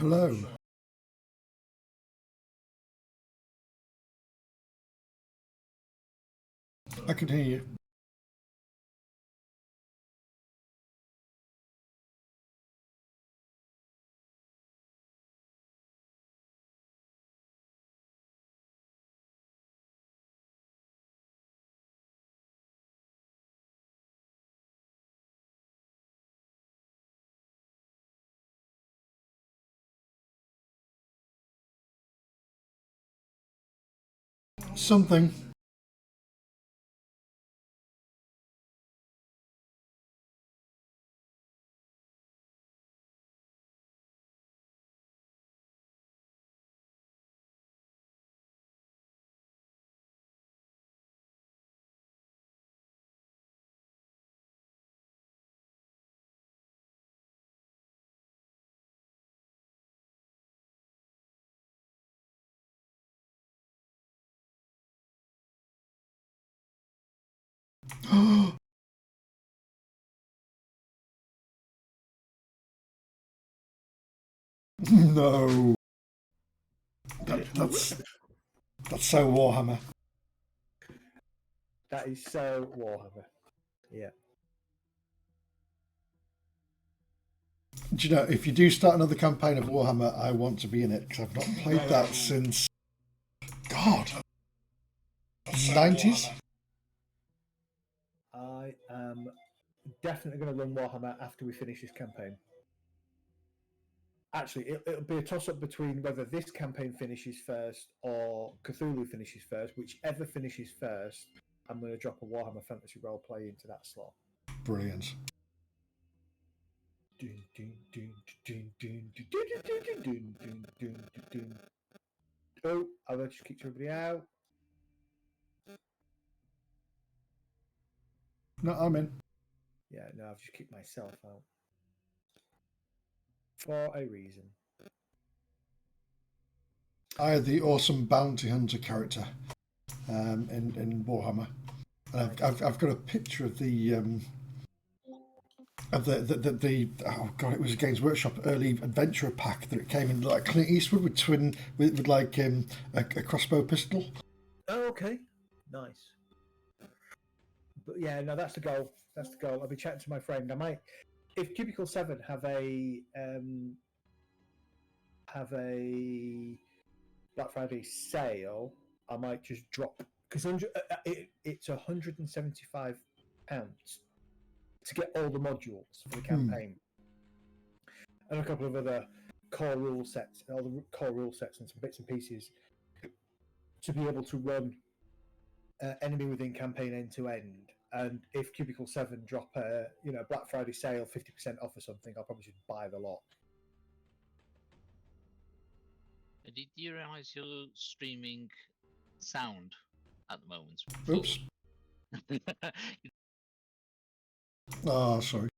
Hello. I can hear you. Something. No. That's so Warhammer. That is so Warhammer. Yeah. Do you know, if you do start another campaign of Warhammer, I want to be in it because I've not played that since God 90s. I am definitely going to run Warhammer after we finish this campaign. Actually, it'll be a toss-up between whether this campaign finishes first or Cthulhu finishes first. Whichever finishes first, I'm going to drop a Warhammer Fantasy Roleplay into that slot. Brilliant. Oh, I've just kicked everybody out. No, I'm in. Yeah, no, I've just kicked myself out. For a reason. I had the awesome bounty hunter character in Warhammer. And I've got a picture of the oh god, it was a Games Workshop early adventurer pack that it came in like Clint Eastwood with like a crossbow pistol. Oh, okay, nice. But yeah, no, that's the goal. That's the goal. I'll be chatting to my friend. I might, if Cubicle 7 have a Black Friday sale, I might just drop because it's £175 to get all the modules for the campaign and a couple of other core rule sets, all the core rule sets and some bits and pieces to be able to run enemy within campaign end to end. And if Cubicle 7 drop a Black Friday sale 50% off or something, I'll probably just buy the lot. Did you realize you're streaming sound at the moment? Oops. Oh, sorry.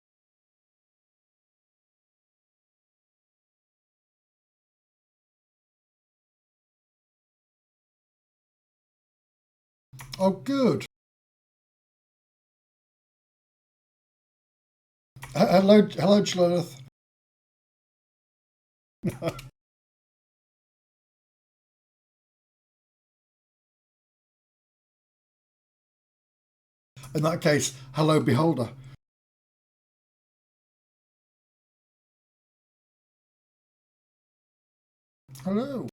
Oh, good. Hello, Jonathan. In that case, hello, beholder. Hello.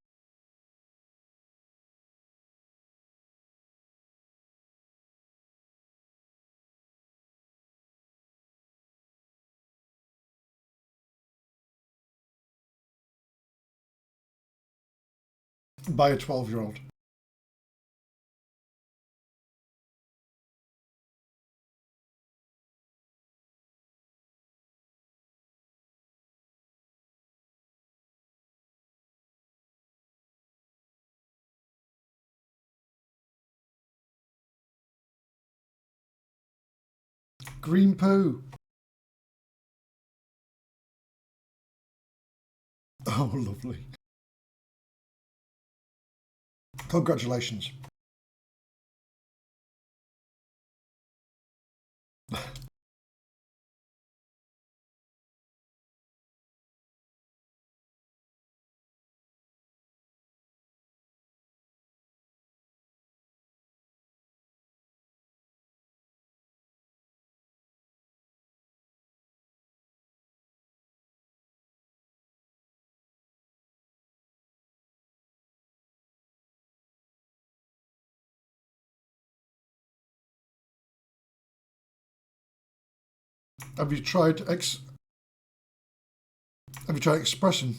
By a 12-year-old. Green poo. Oh, lovely. Congratulations. Have you tried expression?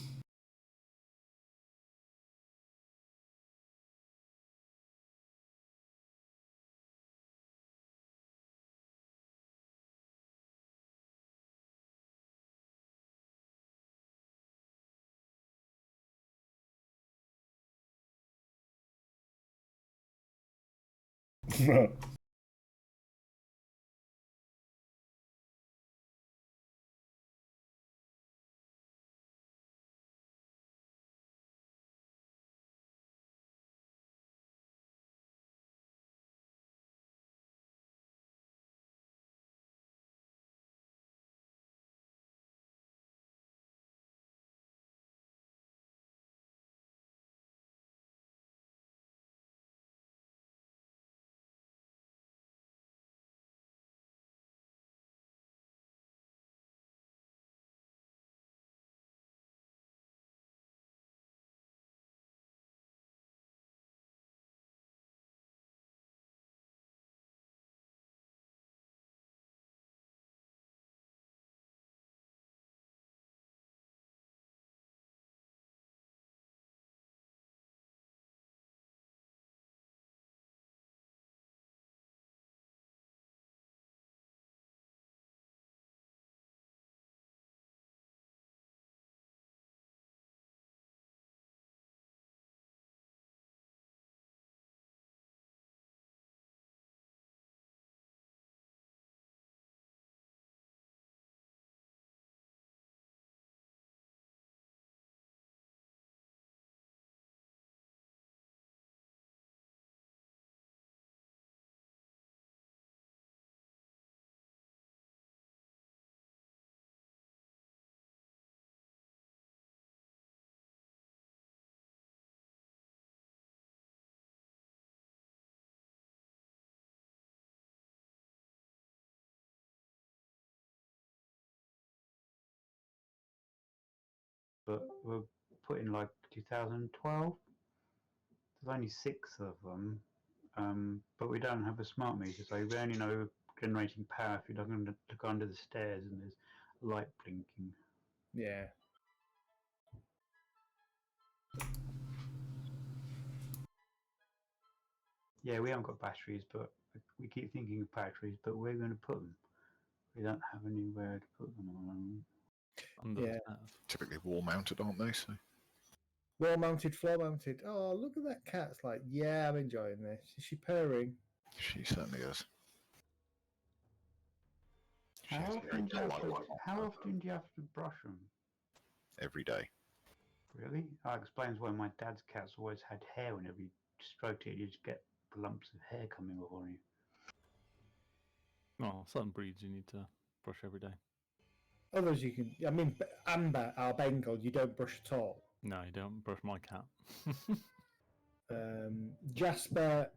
But we're put in like 2012. There's only 6 of them, but we don't have a smart meter, so we only know generating power if you look under the stairs and there's light blinking. Yeah. Yeah, we haven't got batteries, but we keep thinking of batteries, but we're going to put them. We don't have anywhere to put them on. Under Yeah. the stairs. Typically wall mounted, aren't they? So Wall mounted, floor mounted. Oh, look at that cat. It's like, yeah, I'm enjoying this. Is she purring? she certainly is. She's How very often polite do you have to brush them? every day. Really? That explains why my dad's cat's always had hair. Whenever you stroked it, you just get lumps of hair coming off on you. Well, certain breeds you need to brush every day. Others you can. I mean, Amber, our Bengal, you don't brush at all. No, you don't brush my cat. Jasper,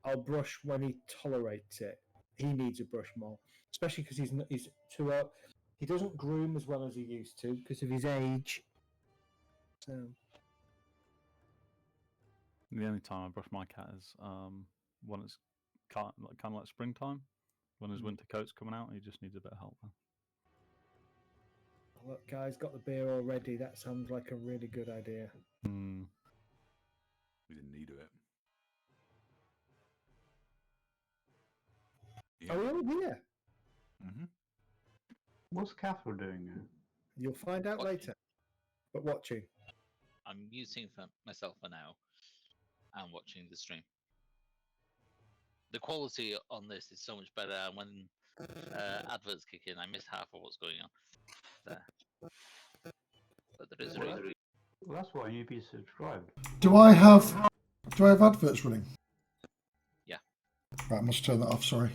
I'll brush when he tolerates it. He needs a brush more, especially because he's too old. He doesn't groom as well as he used to because of his age. So The only time I brush my cat is when it's kind of like springtime, when his winter coat's coming out. He just needs a bit of help. look, guys, got the beer already. That sounds like a really good idea. Mm. We didn't need it. Are we all here? Mm-hmm. What's Catherine doing now? You'll find out Watching. later. But watching. I'm muting for myself for now and watching the stream. The quality on this is so much better, and when adverts kick in, I miss half of what's going on. But there is a reason. Well, that's why you need to be subscribed. Do I have adverts running? Yeah. Right, I must turn that off. Sorry.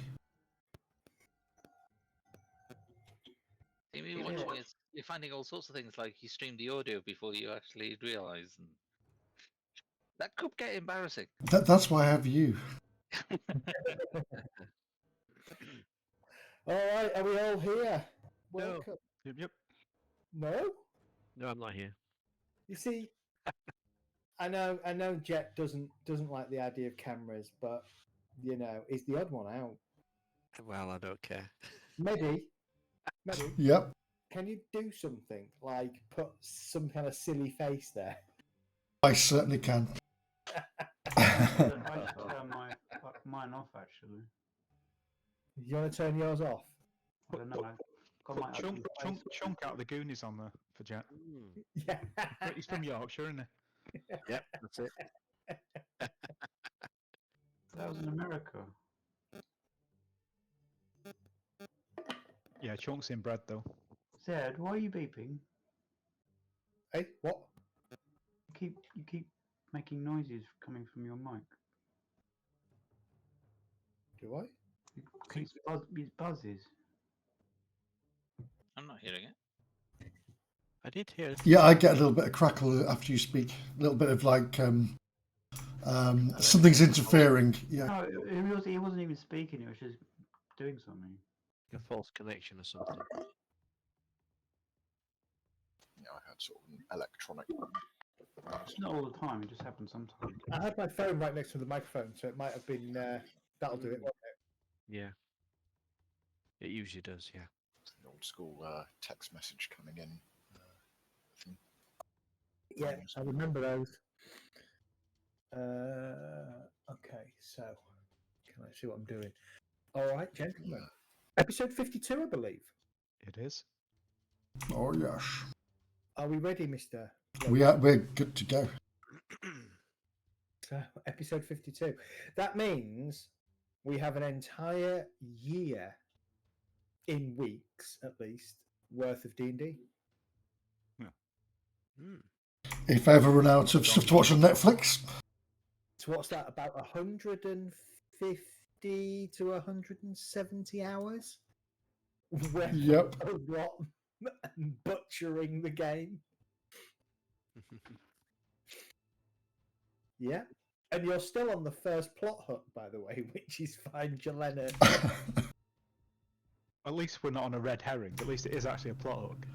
See, me watching it, you're finding all sorts of things like you stream the audio before you actually realise, and that could get embarrassing. That's why I have you. All right, are we all here? Welcome. Yep. No? No, I'm not here. You see, I know Jet doesn't like the idea of cameras, but you know, he's the odd one out. Well, I don't care. Maybe Maybe, Yep. can you do something like put some kind of silly face there? I certainly can. I should turn mine off actually. You want to turn yours off? I don't know. I've got Put my ugly face. chunk out of the Goonies on there for Jet. Yeah. He's from Yorkshire, isn't Yep, that's it. That was in America. he? Yeah, Chunk's inbred though. Zed, why are you beeping? Hey, what? You keep making noises coming from your mic. Do I? It buzzes. I'm not hearing it. I did hear it. Yeah, I get a little bit of crackle after you speak. A little bit of like something's interfering. Yeah. No, he wasn't even speaking. He was just doing something. A false connection or something. Yeah, I had sort of an electronic. It's not all the time. It just happens sometimes. I had my phone right next to the microphone, so it might have been. That'll do it. Won't it? Yeah. It usually does, yeah. The old school text message coming in. Thing. Yeah, I remember those. Okay, so can I see what I'm doing? All right, gentlemen. Episode 52, I believe. It is. Oh yes. Are we ready, Mr.? We're good to go. So, episode 52. That means we have an entire year, in weeks at least, worth of D&D. If I ever run out of stuff to watch on Netflix, So what's that, about 150 to 170 hours? Worth Yep. of what? Butchering the game. Yeah. And you're still on the first plot hook, by the way, which is find Jelena. At least we're not on a red herring. At least it is actually a plot hook.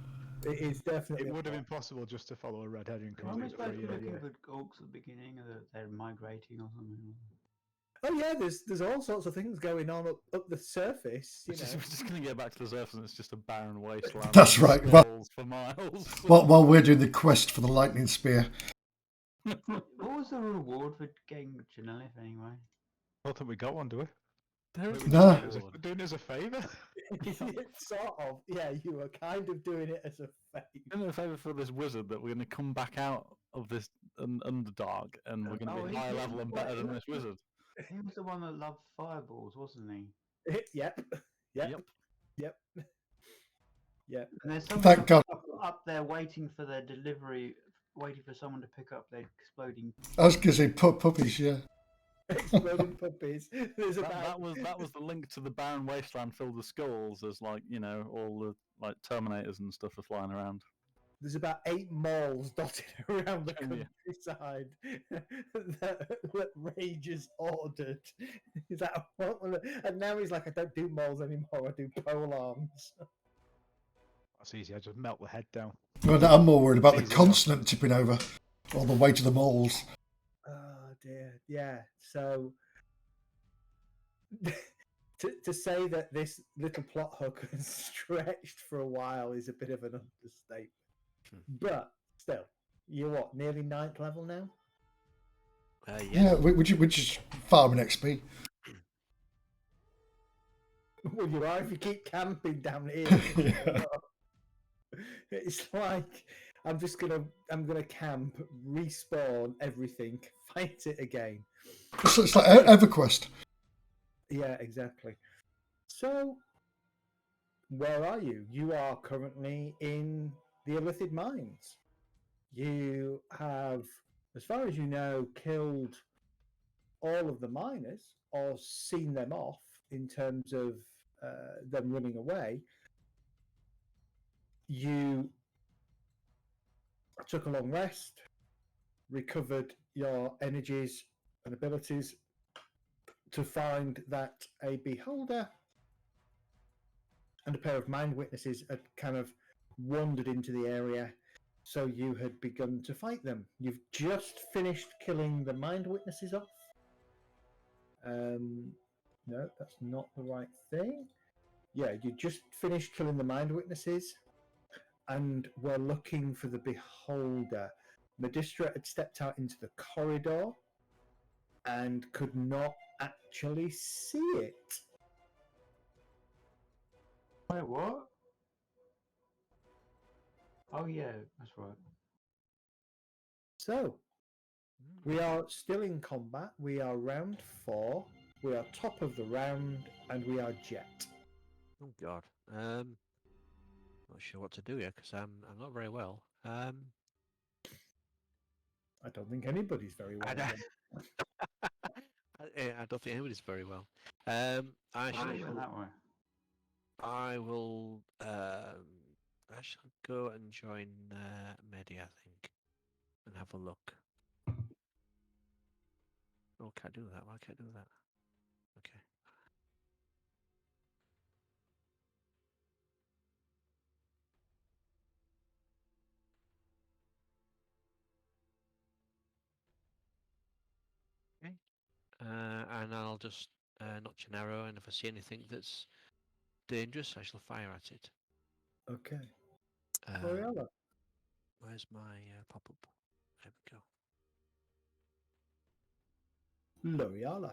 It is definitely. It a would have plot. been possible just to follow a red herring. Am I completely supposed to be for a looking year. for orcs at the beginning, or that they're migrating or something? Oh yeah, there's all sorts of things going on up the surface. You We're know. just going to get back to the surface and it's just a barren wasteland. That's with right. skulls for miles. while we're doing the quest for the lightning spear. What was the reward for getting Janelith anyway? I don't think we got one, do we? There is No. We're doing it as a favour. Sort of. Yeah, you were kind of doing it as a favour. Doing a favour for this wizard that we're going to come back out of this Underdark and we're going to be higher level and better than this wizard. He was the one that loved fireballs, wasn't he? Yep. And there's someone Thank God. up there waiting for their delivery, waiting for someone to pick up their exploding. I was going to say puppies, yeah. Exploding puppies. There's That was the link to the barren wasteland filled with skulls, as like all the like Terminators and stuff are flying around. There's about 8 malls dotted around the Oh, yeah. countryside that Rage has ordered. Is that what? And now he's like, I don't do malls anymore. I do pole arms. That's easy. I just melt the head down. Well, I'm more worried about the Easy. continent tipping over all the way to the malls. Oh dear. Yeah. So to say that this little plot hook has stretched for a while is a bit of an understatement. But still, you're what, nearly 9th level now? Yeah, which is farming XP. Well, you are if you keep camping down here. Yeah. It's like I'm gonna camp, respawn everything, fight it again. It's like EverQuest. Yeah, exactly. So, where are you? You are currently in the Illithid Mines. You have, as far as you know, killed all of the miners or seen them off in terms of them running away. You took a long rest, recovered your energies and abilities to find that a beholder and a pair of mind witnesses had kind of wandered into the area, so you had begun to fight them. You've just finished killing the mind witnesses off. No, that's not the right thing. Yeah, you just finished killing the mind witnesses, and were looking for the beholder. Medistra had stepped out into the corridor and could not actually see it. Wait, what? Oh yeah, that's right. So, we are still in combat. We are round 4. We are top of the round, and we are jet. Oh God. Not sure what to do here because I'm not very well. I don't think anybody's very well. I don't, I don't think anybody's very well. I Oh, it went shall. that way. I will. I shall go and join Medi, I think, and have a look. Oh, can't do that. Why can't I do that? Okay. Okay. And I'll just notch an arrow, and if I see anything that's dangerous, I shall fire at it. Okay. Um, Loriala. Where's my pop-up? There we go. Loriala.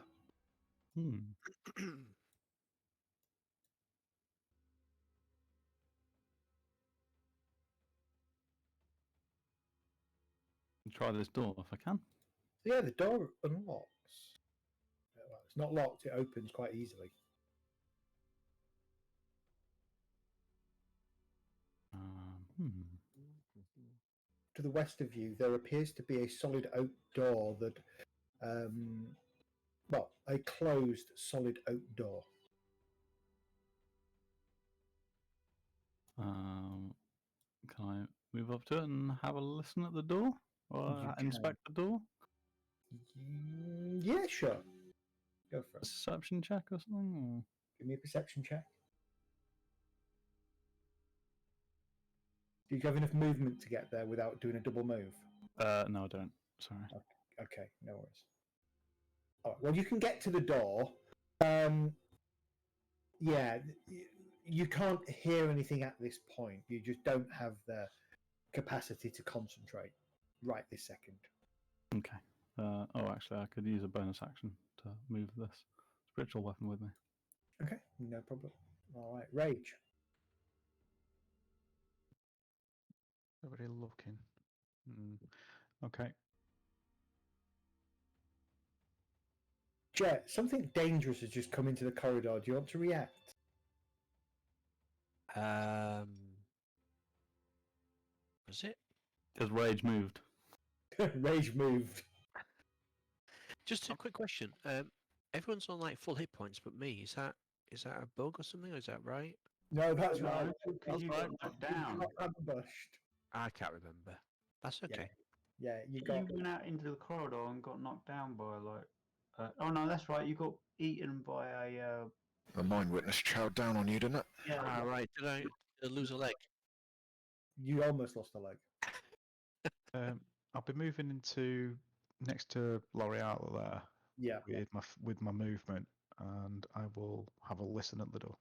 Try this door if I can. Yeah, the door unlocks. Well, it's not locked, it opens quite easily. To the west of you, there appears to be a solid oak door that, a closed solid oak door. Can I move up to it and have a listen at the door? Or You inspect the door? Yeah, sure. Go for it. Perception check or something? Or... Give me a perception check. Do you have enough movement to get there without doing a double move? No, I don't. Sorry. Okay, no worries. All right, well, you can get to the door. Yeah, you can't hear anything at this point. You just don't have the capacity to concentrate right this second. Okay. Actually, I could use a bonus action to move this spiritual weapon with me. Okay, no problem. All right, rage. Everybody looking. Okay. Jet, something dangerous has just come into the corridor. Do you want to react? Was it? Has Rage moved? Rage moved. Just a quick question. Everyone's on like full hit points, but me. Is that a bug or something? Or is that right? No, that's No, right. because you got knocked down. You got ambushed. I can't remember. That's okay. Yeah, you You went out into the corridor and got knocked down by oh no, that's right. You got eaten by a. The mind witness chowed down on you, didn't it? Yeah. Ah, right. Did I lose a leg? You almost lost a leg. I'll be moving into next to L'Oreal there. Yeah. With my movement, and I will have a listen at the door.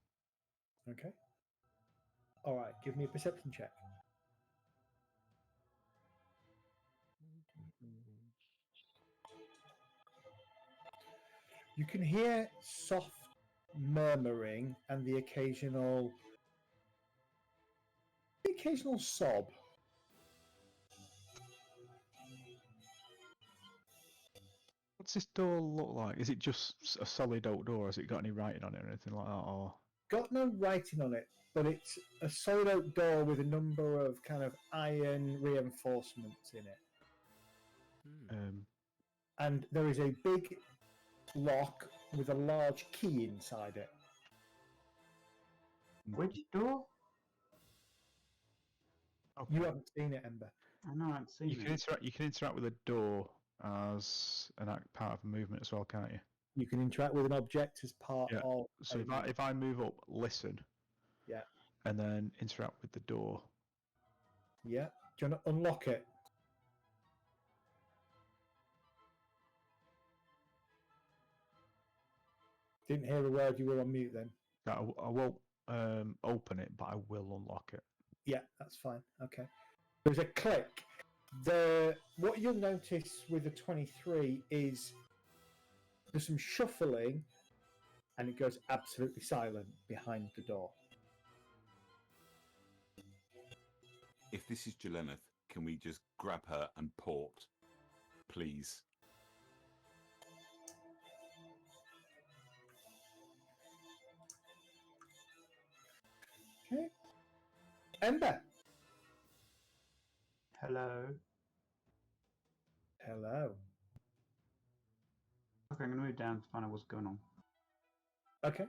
Okay. All right. Give me a perception check. You can hear soft murmuring and the occasional sob. What's this door look like? Is it just a solid oak door? Has it got any writing on it or anything like that? Or Got no writing on it, but it's a solid oak door with a number of kind of iron reinforcements in it. And there is a big lock with a large key inside it. Which door? okay. You haven't seen it, Ember. I know, I haven't seen You can interact with a door as part of a movement as well, can't you? You can interact with an object as part of. So if I move up, listen. Yeah. And then interact with the door. Yeah. Do you want to unlock it? Didn't hear a word. You were on mute then. I open it, but I will unlock it. Yeah, that's fine. Okay. There's a click. What you'll notice with the 23 is there's some shuffling, and it goes absolutely silent behind the door. If this is Jeleneth, can we just grab her and port, please? Okay. Ember. Hello. Hello. Okay, I'm gonna move down to find out what's going on. Okay.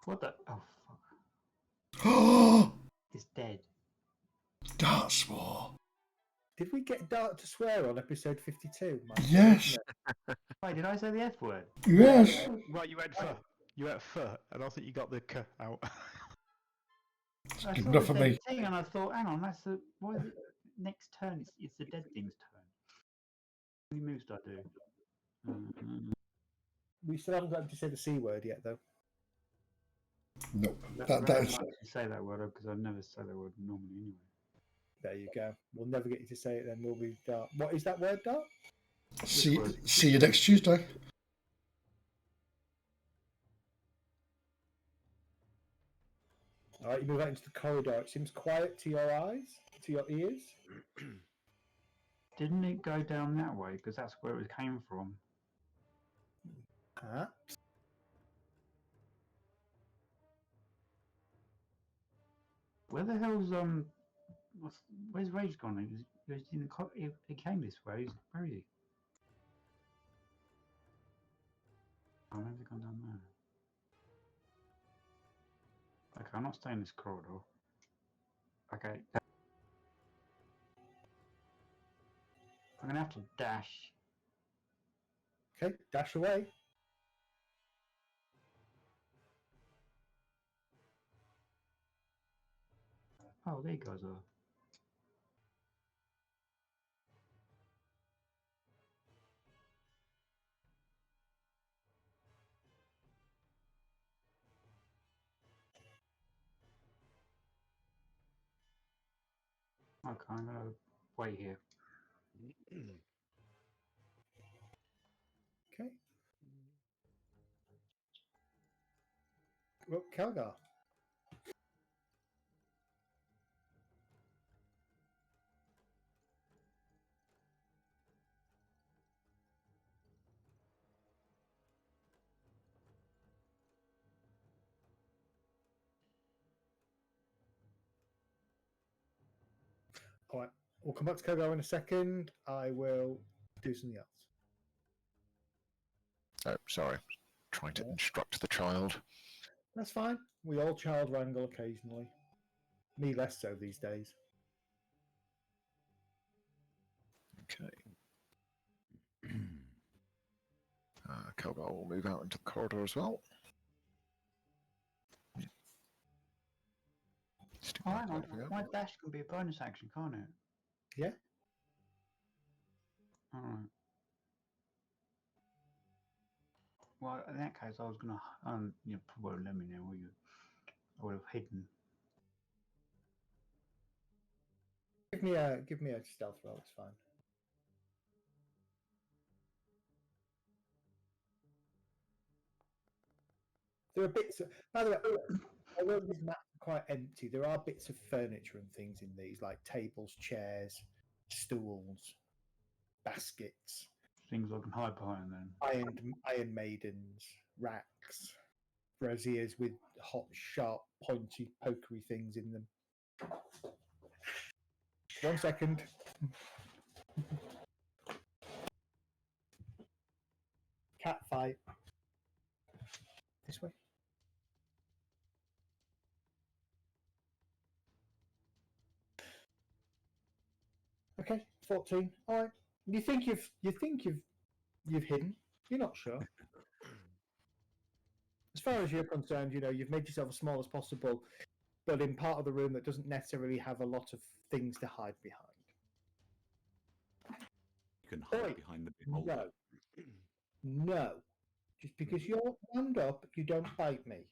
What the? Oh fuck! Oh, It's dead. Darts War. Did we get Dart to swear on episode 52? Yes. Wait, did I say the F word? Yes. Right, you went fur. I don't think you got the k out. It's I good saw enough the for dead me. thing and I thought, hang on, that's the what is it? Next turn, it's the dead thing's turn. How many moves do I do? We still haven't got him to say the C word yet, though. Nope. Very That is. much to say that word because I never say that word normally anyway. There you go. We'll never get you to say it then, will we, Dart? What is that word, Dart? See you next Tuesday. All right, you move out into the corridor. It seems quiet to your eyes, to your ears. Didn't it go down that way? Because that's where it came from. Perhaps. Where the hell's where's Rage gone? He was in the he came this way. Where is he? Oh, maybe they've gone down there. Okay, I'm not staying in this corridor. Okay. I'm gonna have to dash. Okay, dash away. Oh, there you guys are. Okay, I'm gonna wait here. Okay. Well, Kelgar. All right, we'll come back to Kelgar in a second. I will do something else. Oh, sorry. Trying to Yeah. instruct the child. That's fine. We all child wrangle occasionally. Me less so these days. Okay. Kelgar will move out into the corridor as well. Stick Oh, back hang a on. little bit. My dash can be a bonus action, can't it? Yeah. Alright. Well, in that case, I was gonna. You probably won't let me know, will you? I would have hidden. Give me a stealth roll. It's fine. There are bits. By the way, although these maps are quite empty, there are bits of furniture and things in these, like tables, chairs, stools, baskets, Things I can hide behind then. iron maidens, racks, braziers with hot, sharp, pointy, pokery things in them. 1 second. Cat fight. This way. Okay, 14. All right. You think you've hidden. You're not sure. As far as you're concerned, you've made yourself as small as possible, but in part of the room that doesn't necessarily have a lot of things to hide behind. You can hide Oi, behind the beholder. No. Just because you're wound up, you don't bite me.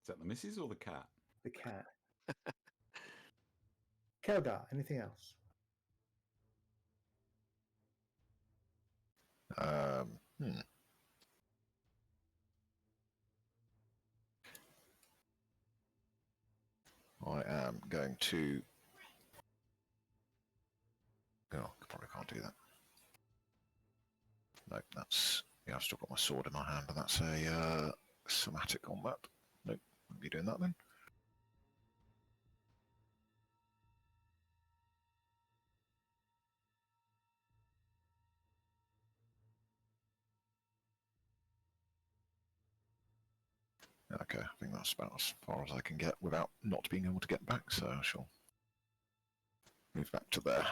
Is that the missus or the cat? The cat. Keldar, anything else? Hmm. I am going to. Oh, probably can't do that. No, that's. Yeah, I've still got my sword in my hand, but that's a somatic combat. Nope, won't be doing that then. Okay, I think that's about as far as I can get without not being able to get back, so I shall move back to there.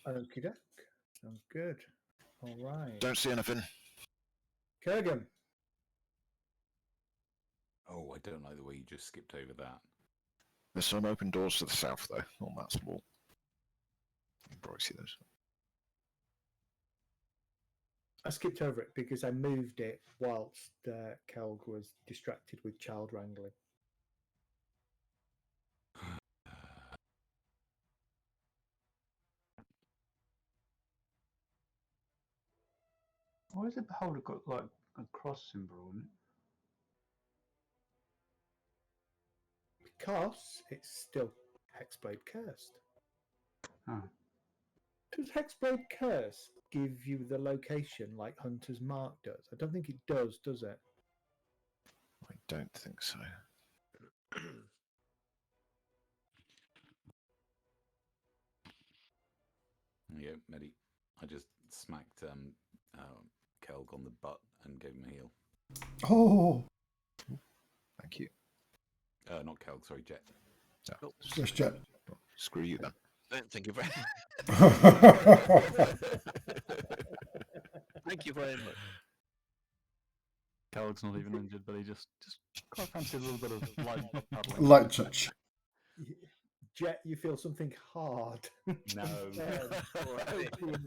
Okie doke. Sounds good. All right. Don't see anything. Kurgan. Oh, I don't like the way you just skipped over that. There's some open doors to the south, though, on that wall. You can probably see those. I skipped over it because I moved it whilst Kelg was distracted with child wrangling. Why has the beholder got like a cross symbol on it? Because it's still Hexblade cursed. Oh. Does Hexblade curse give you the location like Hunter's Mark does? I don't think it does it? I don't think so. Yeah, Medi. I just smacked Kelg on the butt and gave him a heal. Oh, Thank you. Not Kelg, sorry, Jet. No, yes, Jet. screw you then. Thank you very Thank you very much. Kelg's not even injured, but he just quite fancy a little bit of light butt paddling. Light touch. Jet, you feel something hard. No.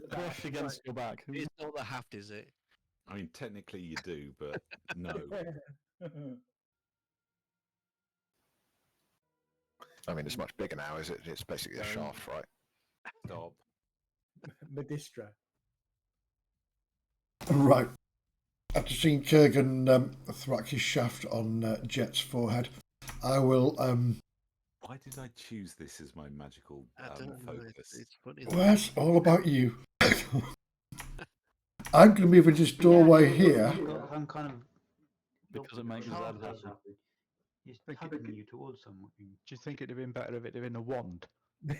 Brush against your back. It's not the haft, is it? I mean, technically you do, but no. I mean, it's much bigger now, is it? It's basically a shaft, right? Stop. Medistra. Right. After seeing Kurgan thwack his shaft on Jet's forehead, I will. Why did I choose this as my magical I don't know. focus? It's funny. Well, that's all about you. I'm going to move into this doorway here. Some kind of Because it makes his shaft head or happy. something. He's tugging you towards something. Do you think it'd have been better if it'd have been a wand? Could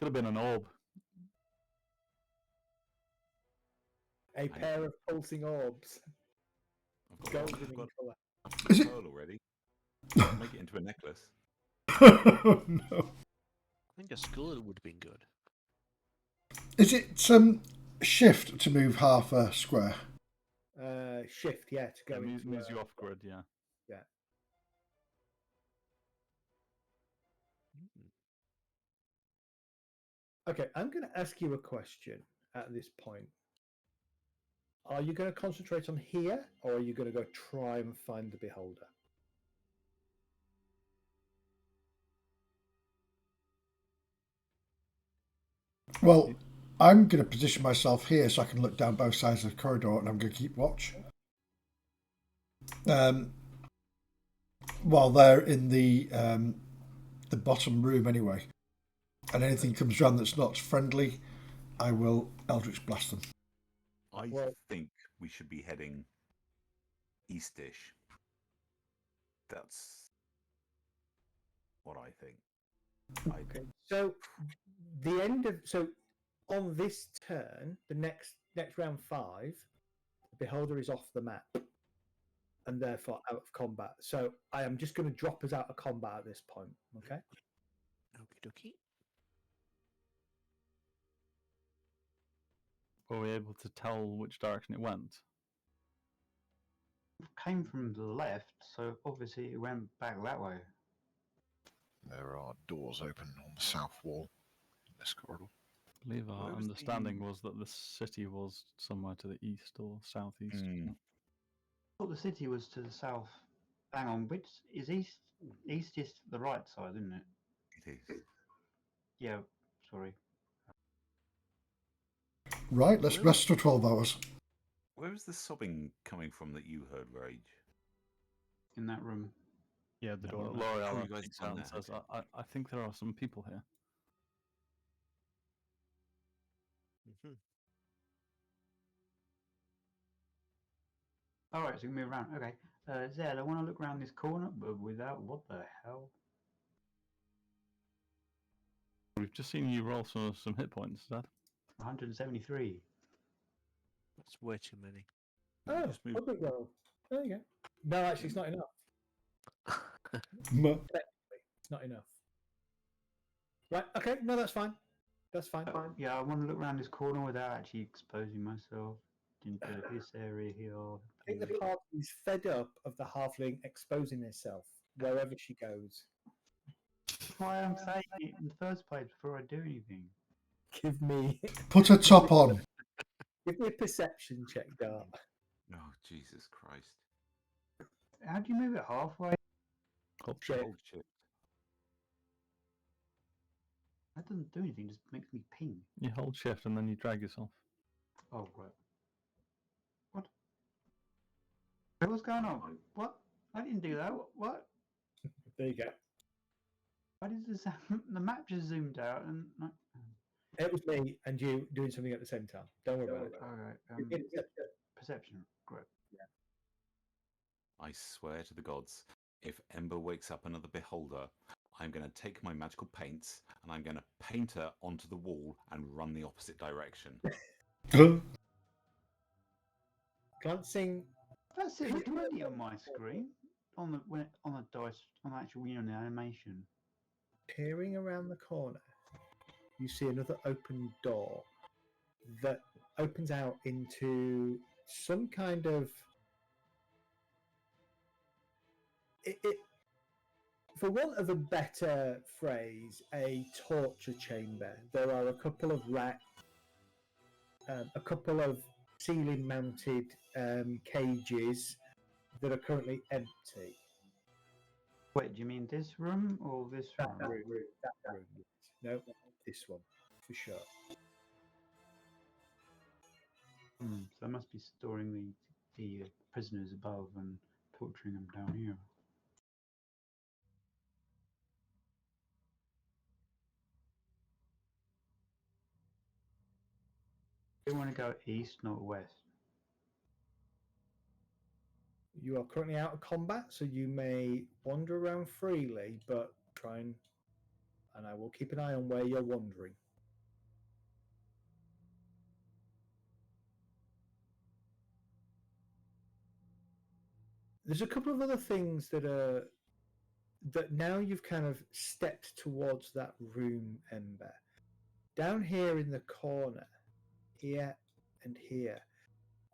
have been an orb. A pair of pulsing orbs. I've got Golden in colour. Is it- pearl already. Make it into a necklace. No. I think a skull would have been good. Is it shift to move half a square? Shift, yeah, to go It into. moves you off grid, yeah. Yeah. Okay, I'm going to ask you a question at this point. Are you going to concentrate on here, or are you going to go try and find the beholder? Well, I'm going to position myself here so I can look down both sides of the corridor, and I'm going to keep watch. While they're in the bottom room anyway, and anything comes around that's not friendly, I will Eldritch Blast them. I Well- think we should be heading eastish. That's what I think. Okay. So the end of on this turn, the next round 5, the beholder is off the map and therefore out of combat. So I am just going to drop us out of combat at this point. Okay. Okie dokie. Were we able to tell which direction it went? It came from the left, so obviously it went back that way. There are doors open on the south wall in this corridor. believe our Where was understanding the- was that the city was somewhere to the east or southeast. Hmm. I thought the city was to the south. Hang on, which is east? East is the right side, isn't it? It is. Yeah, sorry. Right, let's Where rest for 12 hours. Where is the sobbing coming from that you heard, Rage? In that room. Yeah, the door. Well, there. L'Oreal you guys peeks have out done and that, says, okay. I think there are some people here. Mhm. All right, so we move around. Okay, Zed, I want to look around this corner, but without what the hell? We've just seen you roll some hit points, Dad. 173. That's way too many. Oh, Just move. public roll. There you go. No, actually, it's not enough. M- It's not enough. Right. Okay. No, that's fine. That's fine. Yeah, I want to look around this corner without actually exposing myself into this area here. I think the party's fed up of the halfling exposing herself wherever she goes. That's why I'm saying it in the first place before I do anything. Give me Put a top on. a perception check, Dart. Oh, Jesus Christ. How do you move it halfway? Hold Shit. Hold shift. That doesn't do anything, just makes me ping. You hold shift and then you drag yourself. Oh, right. What? What's going on? What? I didn't do that. What? There you go. Why did this, the map just zoomed out and... It was me and you doing something at the same time. Don't worry about it. Alright, perception. Great. I swear to the gods, if Ember wakes up another beholder, I'm going to take my magical paints and I'm going to paint her onto the wall and run the opposite direction. Glancing. That's it. It's already on my screen. On the dice, on the actual, the animation. Peering around the corner, you see another open door that opens out into some kind of it for want of a better phrase, a torture chamber. There are a couple of racks, a couple of ceiling mounted cages that are currently empty. Wait, do you mean this room or this That room? room. That room. No, this one for sure. So I must be storing the prisoners above and torturing them down here. We want to go east, not west. You are currently out of combat, so you may wander around freely, but try and I will keep an eye on where you're wandering. There's a couple of other things that now you've kind of stepped towards that room, Ember. Down here in the corner, here and here,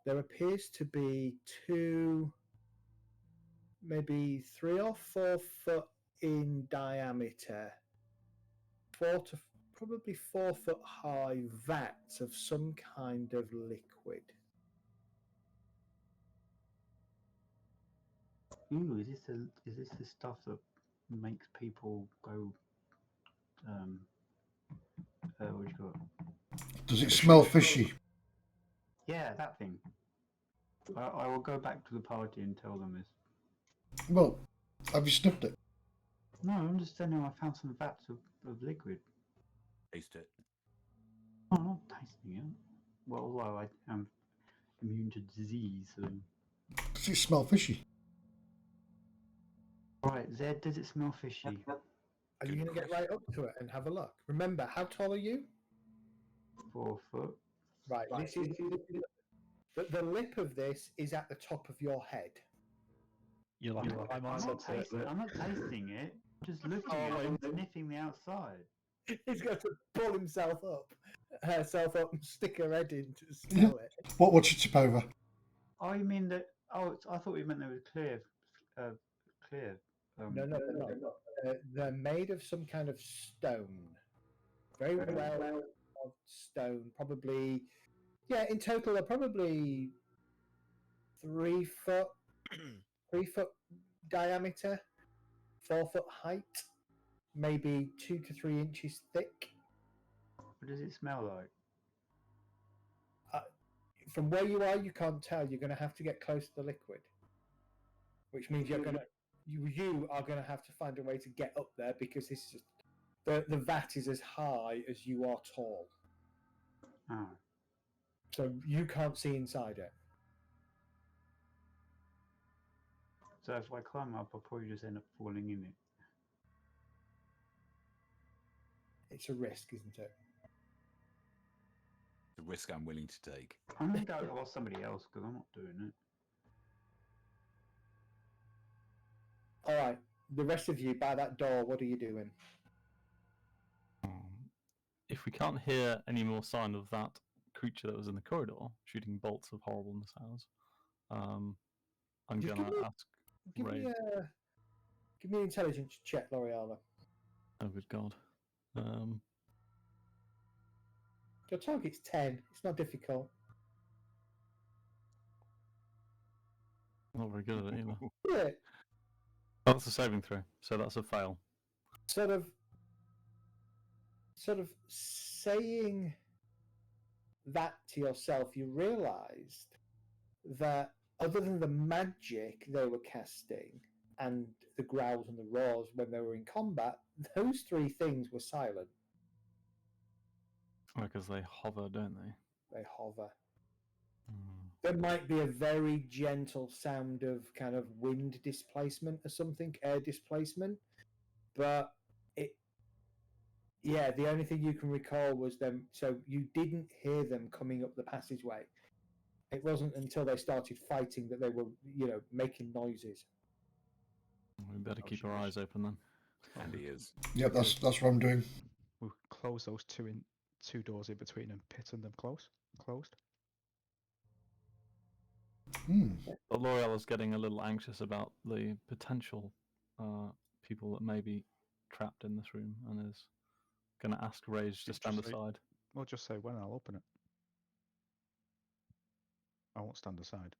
there appears to be two, maybe 3 or 4 foot in diameter, probably 4 foot high vats of some kind of liquid. Ooh, is this the stuff that makes people go? What do you call it? Does it smell fishy? Yeah, that thing. I will go back to the party and tell them this. Well, have you sniffed it? No, I'm just telling them I found some vats of liquid. Taste it. Oh, I'm not tasting it. Well, although I am immune to disease. So... Does it smell fishy? Right, Zed, does it smell fishy? Are you going to get right up to it and have a look? Remember, how tall are you? 4 foot. Right, this is the lip of this is at the top of your head. You're like, I'm not tasting it. Just looking at it and sniffing the outside. He's going to pull herself up and stick her head in to smell it. What's your tip over? Oh, you mean that? Oh, I thought you meant they were clear. Clear. No. They're made of some kind of stone. Very well of stone, probably. Yeah, in total, they're probably 3 foot, 3 foot diameter, 4 foot height, maybe 2 to 3 inches thick. What does it smell like? From where you are, you can't tell. You're going to have to get close to the liquid, which means you are going to have to find a way to get up there because this is just, the vat is as high as you are tall, Oh, so you can't see inside it. so if I climb up, I'll probably just end up falling in it. It's a risk, isn't it? The risk I'm willing to take. I'm going to go ask somebody else because I'm not doing it. All right, the rest of you by that door, what are you doing? If we can't hear any more sign of that creature that was in the corridor shooting bolts of horribleness at us, I'm Just gonna ask Give Ray. me an intelligence check, L'Oreal. Oh, good God. Your target's 10. It's not difficult. Not very good at it either. Yeah, Oh, that's a saving throw, so that's a fail. sort of saying that to yourself, you realised that other than the magic they were casting and the growls and the roars when they were in combat, those 3 things were silent. Because they hover, don't they? They hover. Mm. There might be a very gentle sound of kind of wind displacement or something, air displacement, but the only thing you can recall was them. So you didn't hear them coming up the passageway. It wasn't until they started fighting that they were, making noises. We better keep our eyes open then. And he is. Yep, that's what I'm doing. We'll close those two doors in between and pit them closed. But L'Oreal is getting a little anxious about the potential people that may be trapped in this room and is going to ask Rage to stand aside. We'll just say when I'll open it. I won't stand aside.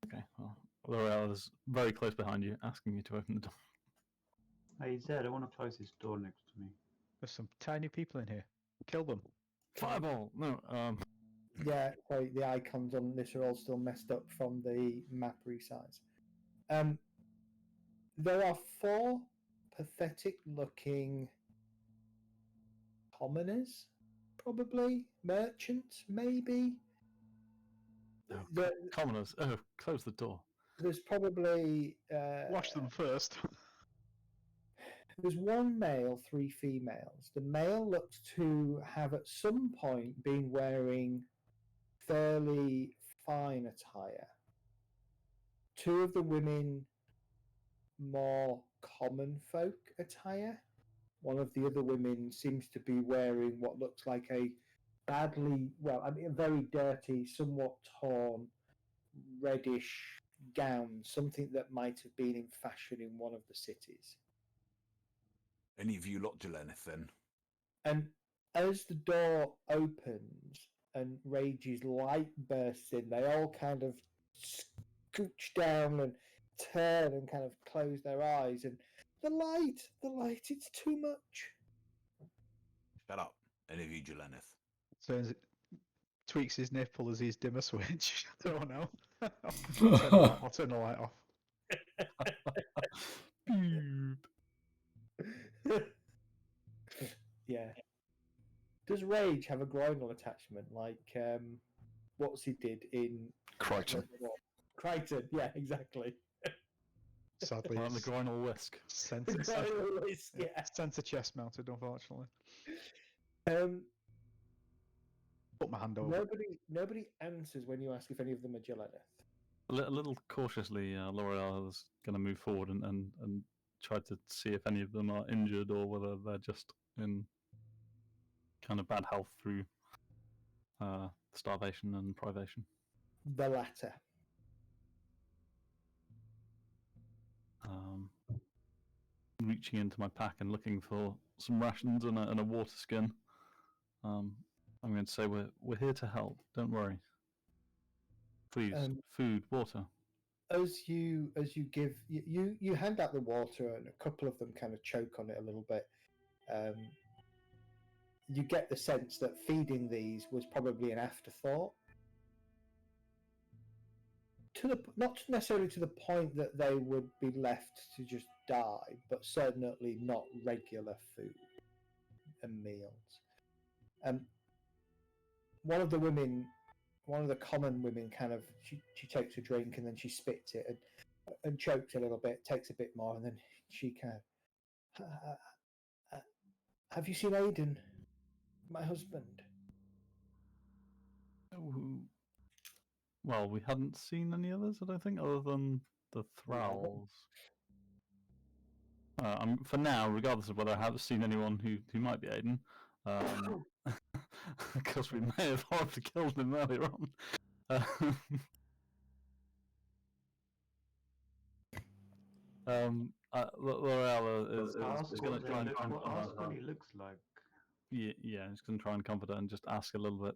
Okay, well, L'Oreal is very close behind you, asking you to open the door. Hey Zed, I want to close this door next to me. There's some tiny people in here. Kill them. Fireball! No, Yeah, sorry, the icons on this are all still messed up from the map resize. There are 4 pathetic-looking commoners, probably merchants, maybe. commoners. Oh, close the door. There's probably Wash them first. There's 1 male, 3 females. The male looks to have at some point been wearing fairly fine attire. 2 of the women more common folk attire. One of the other women seems to be wearing what looks like a very dirty, somewhat torn, reddish gown, something that might have been in fashion in one of the cities. Any of you lot Jelenith then? And as the door opens and Rage's light bursts in, they all kind of scooch down and turn and kind of close their eyes. And the light, it's too much. Shut up. Any of you Jelenith? Turns it, tweaks his nipple as his dimmer switch. I don't know. I'll turn the light off. Yeah. Does Rage have a groinal attachment like what's he did in Crichton. Crichton, yeah, exactly. Sadly, Like the groinal whisk. Center chest mounted, unfortunately. Put my hand over. Nobody answers when you ask if any of them are Jelenith. A little cautiously, L'Oreal is going to move forward and try to see if any of them are injured or whether they're just in kind of bad health through starvation and privation. The latter. Reaching into my pack and looking for some rations and a water skin. I I'm going to say we're here to help. Don't worry. Please, food, water. As you give you hand out the water, and a couple of them kind of choke on it a little bit. You get the sense that feeding these was probably an afterthought. Not necessarily to the point that they would be left to just die, but certainly not regular food and meals. One of the common women, kind of she takes a drink and then she spits it and chokes a little bit, takes a bit more, and then she kind of, have you seen Aiden, my husband? Well, we hadn't seen any others, I don't think, other than the thralls. For now, regardless of whether I have seen anyone who might be Aiden, because we may have horribly killed him earlier on. Lorella is going to try and comfort her. Ask what he looks like. Yeah, he's going to try and comfort her and just ask a little bit.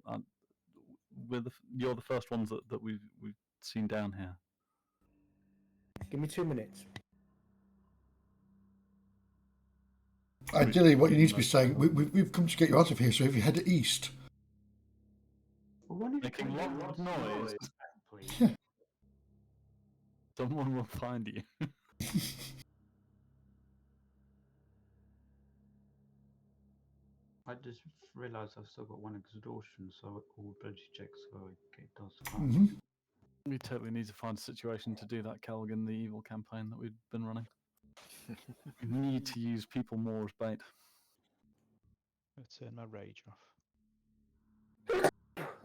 You're the first ones that we've seen down here. Give me 2 minutes. Ideally, what you need to be saying, we've come to get you out of here, so if you head east. Making lots of noise. Someone will find you. I just realised I've still got one exhaustion, so all ability checks, so it does. We totally need to find a situation to do that, Kelg, in the evil campaign that we've been running. We need to use people more as bait. Let's turn my rage off.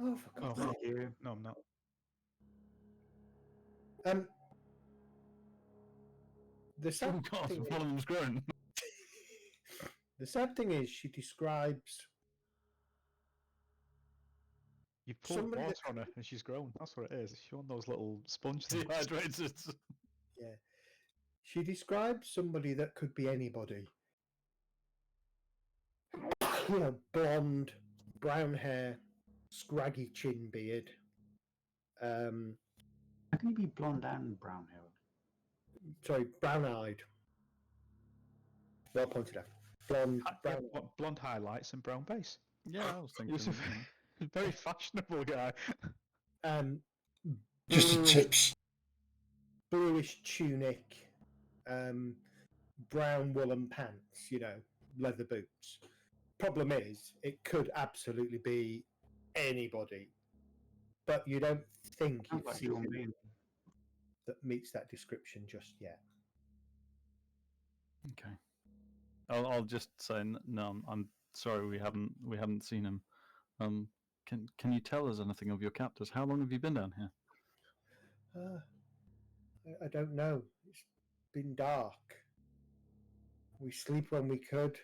Oh, for God's thank you. No, I'm not. The sad one of them's grown. The sad thing is, she describes. You poured water on her and she's grown. That's what it is. She's one of those little sponge things. Dehydrated. Yeah. She describes somebody that could be anybody. You know, blonde, brown hair, scraggy chin beard. How can you be blonde and brown hair? Sorry, brown-eyed. Well pointed out. Blonde highlights and brown base. Yeah, I was thinking. He's a very fashionable guy. Just the tips. Bluish tunic, brown woolen pants, leather boots. Problem is, it could absolutely be anybody, but you don't think you've seen anyone that meets that description just yet. Okay. I'll just say no. I'm sorry, we haven't seen him. Can you tell us anything of your captors? How long have you been down here? I don't know. It's been dark. We sleep when we could.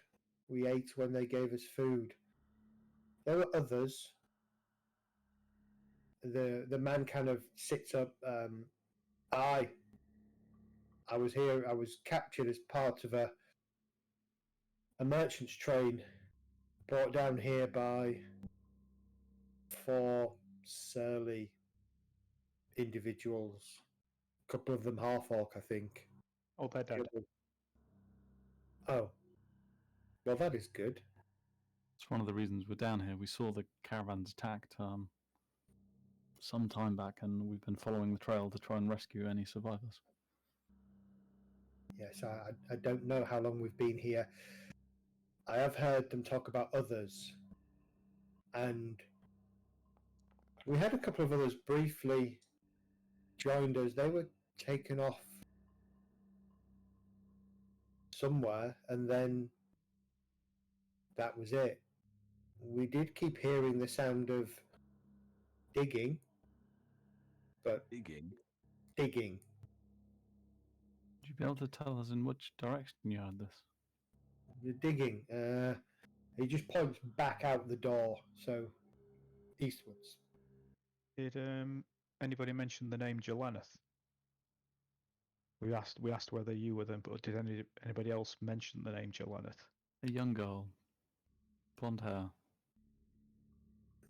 We ate when they gave us food. There were others. The man kind of sits up. I was here. I was captured as part of a merchant's train brought down here by 4 surly individuals. A couple of them half-orc, I think. Oh, they're dead. Oh. Well, that is good. It's one of the reasons we're down here. We saw the caravans attacked some time back, and we've been following the trail to try and rescue any survivors. Yes, I don't know how long we've been here. I have heard them talk about others, and we had a couple of others briefly joined us. They were taken off somewhere, and then that was it. We did keep hearing the sound of digging, but Digging? Would you be able to tell us in which direction you heard this? The digging. He just points back out the door, so eastwards. Did anybody mention the name Jeleneth? We asked whether you were them, but did anybody else mention the name Jeleneth? A young girl, blonde hair.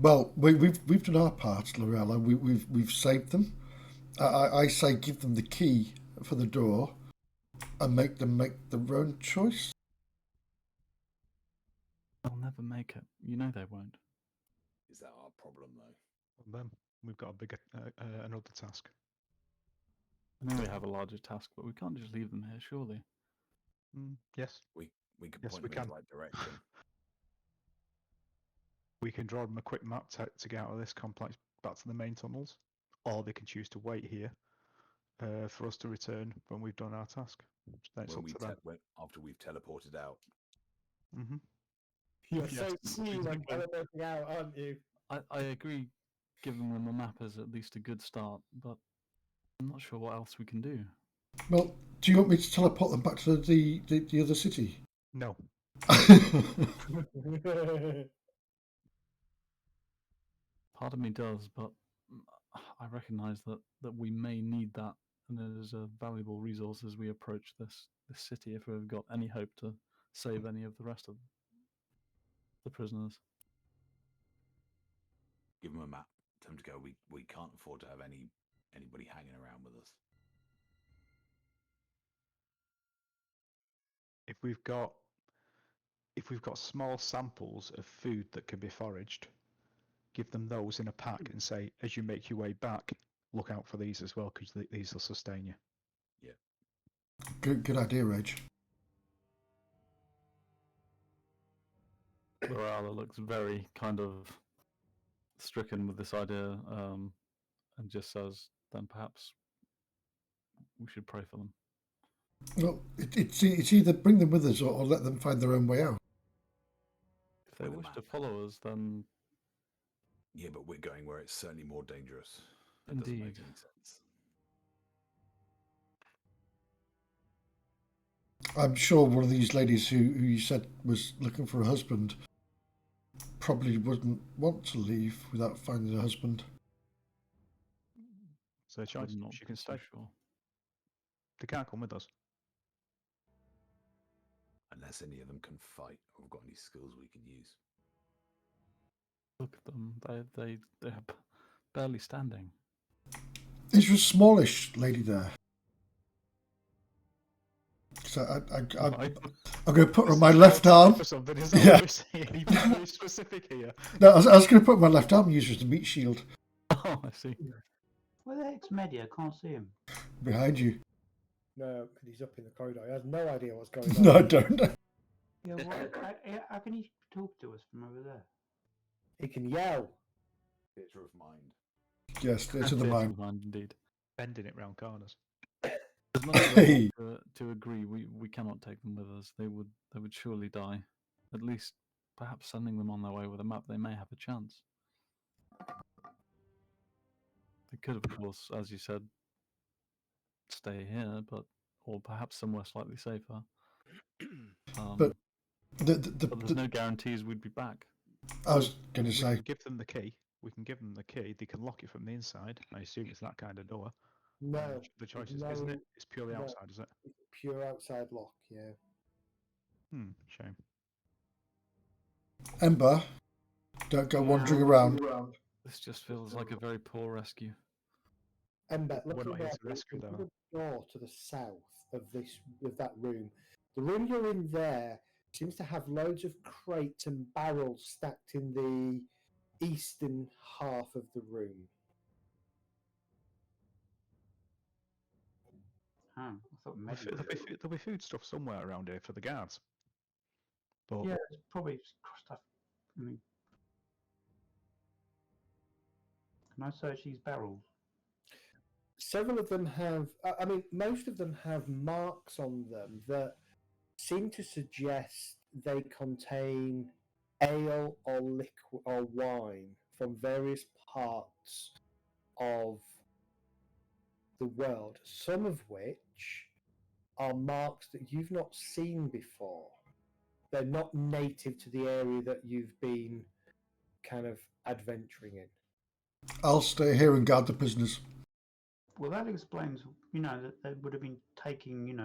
Well, we've done our part, Lorella. We've saved them. I say give them the key for the door and make them make their own choice. They'll never make it. You know they won't. Is that our problem, though? And then we've got a bigger, another task. I know we have a larger task, but we can't just leave them here, surely. Yes, We can Yes, point we them in can. the right direction. we can draw them a quick map to get out of this complex back to the main tunnels, or they can choose to wait here for us to return when we've done our task. That's up to them. After we've teleported out. Mm-hmm. You're Yes, so keen on exactly. teleporting out, aren't you? I agree giving them a map is at least a good start, but I'm not sure what else we can do. Well, do you want me to teleport them back to the other city? No. Part of me does, but I recognise that we may need that, and it is a valuable resource as we approach this city if we've got any hope to save any of the rest of the prisoners. Give them a map. Tell them to go. We can't afford to have anybody hanging around with us. If we've got small samples of food that can be foraged, give them those in a pack and say, as you make your way back, look out for these as well, because these will sustain you. Good idea, Reg. Lorala looks very kind of stricken with this idea, and just says, then perhaps we should pray for them. Well, it's either bring them with us or let them find their own way out. If they With a wish to map. follow us, then Yeah, but we're going where it's certainly more dangerous. That doesn't make indeed. any sense. I'm sure one of these ladies who you said was looking for a husband probably wouldn't want to leave without finding a husband. So a choice. I'm not She can so stay. sure. They can't come with us. Unless any of them can fight or have got any skills we can use. Look at them. They're barely standing. Is there a smallish lady there? So I'm going to put her on my left arm. For something, is that Yeah. what you're saying? You're being very specific here. No, I was going to put my left arm and use her as a meat shield Oh, I see. Where the heck's Medi? I can't see him. behind you. No, because he's up in the corridor. He has no idea what's going on. No, I don't. Yeah, how can he talk to us from over there? He can yell. Theatre of mind. Yes, it's in the Theatre mind. of mind, indeed. Bending it round corners. As much as Hey. I want to agree, we cannot take them with us. They would surely die. At least, perhaps sending them on their way with a map, they may have a chance. They could, of course, as you said, stay here, or perhaps somewhere slightly safer. But but there's no guarantees we'd be back. I was going to We say, can give them the key. We can give them the key. They can lock it from the inside. I assume it's that kind of door. No. The choice is, no, isn't it? It's purely no. outside, is it? It's a pure outside lock, yeah. Shame. Ember, don't go wandering around. This just feels like a very poor rescue. Ember, We're look not here at to rescue the them. door to the south of that room. The room you're in there seems to have loads of crates and barrels stacked in the eastern half of the room. I thought Medi was There'll be food stuff somewhere around here for the guards. But Yeah, it's probably stuff. I mean, can I search these barrels? Several of them have, I mean, most of them have marks on them that seem to suggest they contain ale or liquid or wine from various parts of the world, some of which are marks that you've not seen before. They're not native to the area that you've been kind of adventuring in. I'll stay here and guard the prisoners. Well, that explains, that they would have been taking,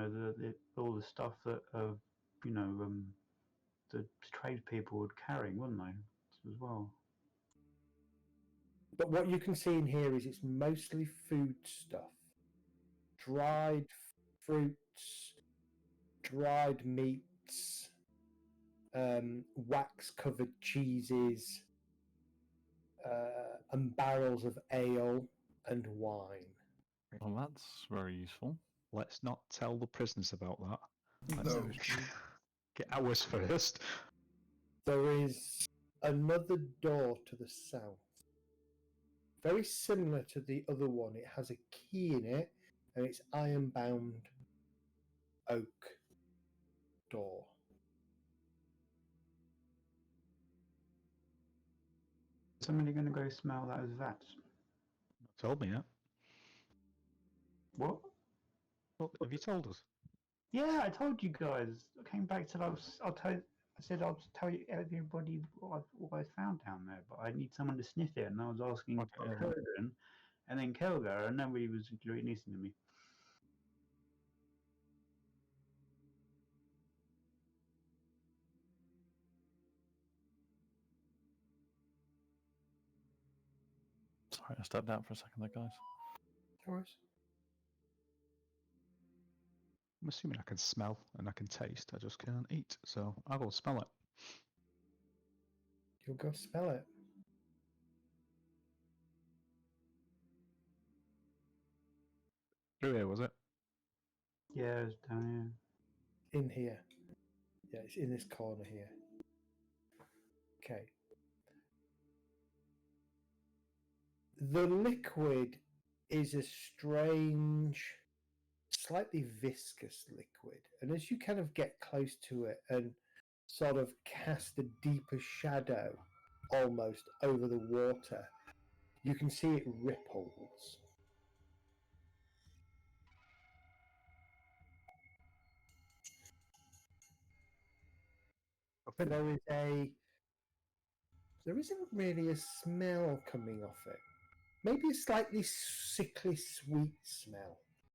all the stuff that, the tradespeople would carry, wouldn't they, as well? But what you can see in here is it's mostly food stuff. Dried fruits, dried meats, wax-covered cheeses, and barrels of ale and wine. Well, that's very useful. Let's not tell the prisoners about that. Let's No. get ours first. There is another door to the south. Very similar to the other one. It has a key in it, and it's iron-bound oak door. Somebody going to go smell that as vats? Told me yet. What? Well, have you told us? Yeah, I told you guys. I came back to I'll tell. I said I'll tell you everybody what I found down there, but I need someone to sniff it, and I was asking Okay. Kurgan, and then Kelgar, and nobody was really listening to me. Sorry, I stepped out for a second there, guys. No worries. I'm assuming I can smell and I can taste. I just can't eat. So I'll go smell it. You'll go smell it. Through here, was it? Yeah, it's down In here. Yeah, it's in this corner here. Okay. The liquid is a strange, slightly viscous liquid. And as you kind of get close to it and sort of cast a deeper shadow almost over the water, you can see it ripples. There isn't really a smell coming off it. Maybe a slightly sickly sweet smell.